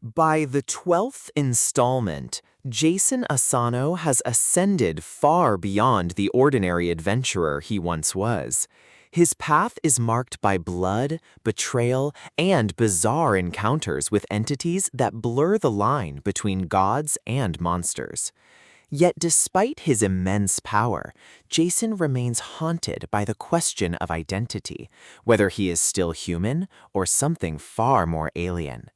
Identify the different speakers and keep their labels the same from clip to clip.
Speaker 1: By the 12th installment, Jason Asano has ascended far beyond the ordinary adventurer he once was. His path is marked by blood, betrayal, and bizarre encounters with entities that blur the line between gods and monsters. Yet despite his immense power, Jason remains haunted by the question of identity, whether he is still human or something far more alien.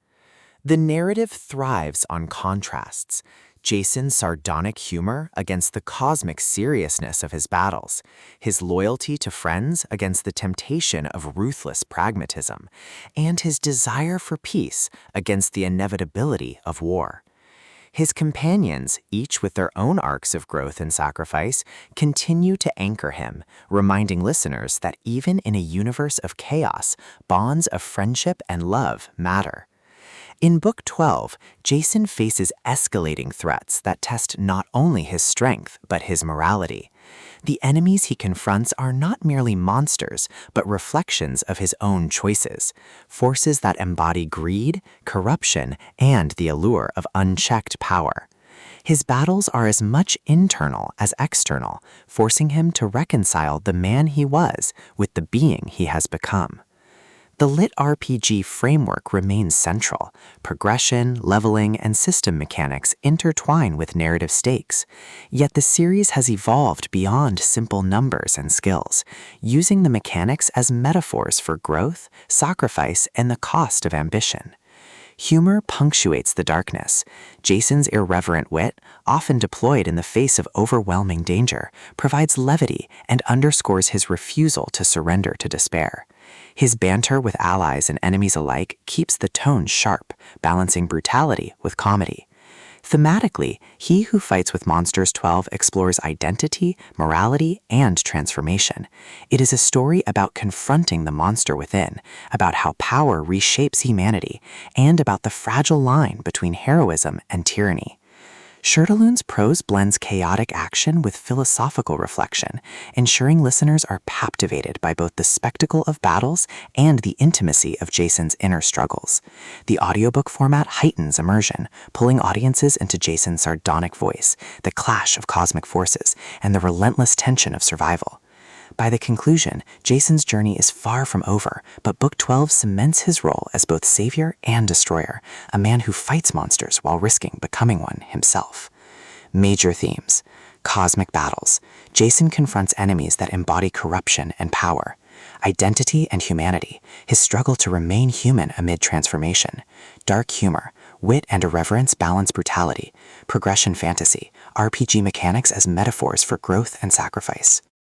Speaker 1: The narrative thrives on contrasts. Jason's sardonic humor against the cosmic seriousness of his battles, his loyalty to friends against the temptation of ruthless pragmatism, and his desire for peace against the inevitability of war. His companions, each with their own arcs of growth and sacrifice, continue to anchor him, reminding listeners that even in a universe of chaos, bonds of friendship and love matter. In Book 12, Jason faces escalating threats that test not only his strength, but his morality. The enemies he confronts are not merely monsters, but reflections of his own choices, forces that embody greed, corruption, and the allure of unchecked power. His battles are as much internal as external, forcing him to reconcile the man he was with the being he has become. The LitRPG framework remains central. Progression, leveling, and system mechanics intertwine with narrative stakes. Yet the series has evolved beyond simple numbers and skills, using the mechanics as metaphors for growth, sacrifice, and the cost of ambition. Humor punctuates the darkness. Jason's irreverent wit, often deployed in the face of overwhelming danger, provides levity and underscores his refusal to surrender to despair. His banter with allies and enemies alike keeps the tone sharp, balancing brutality with comedy. Thematically, He Who Fights with Monsters 12 explores identity, morality, and transformation. It is a story about confronting the monster within, about how power reshapes humanity, and about the fragile line between heroism and tyranny. Shirtaloon's prose blends chaotic action with philosophical reflection, ensuring listeners are captivated by both the spectacle of battles and the intimacy of Jason's inner struggles. The audiobook format heightens immersion, pulling audiences into Jason's sardonic voice, the clash of cosmic forces, and the relentless tension of survival. By the conclusion, Jason's journey is far from over, but Book 12 cements his role as both savior and destroyer, a man who fights monsters while risking becoming one himself. Major themes: cosmic battles. Jason confronts enemies that embody corruption and power. Identity and humanity, his struggle to remain human amid transformation. Dark humor, wit and irreverence balance brutality. Progression fantasy, RPG mechanics as metaphors for growth and sacrifice.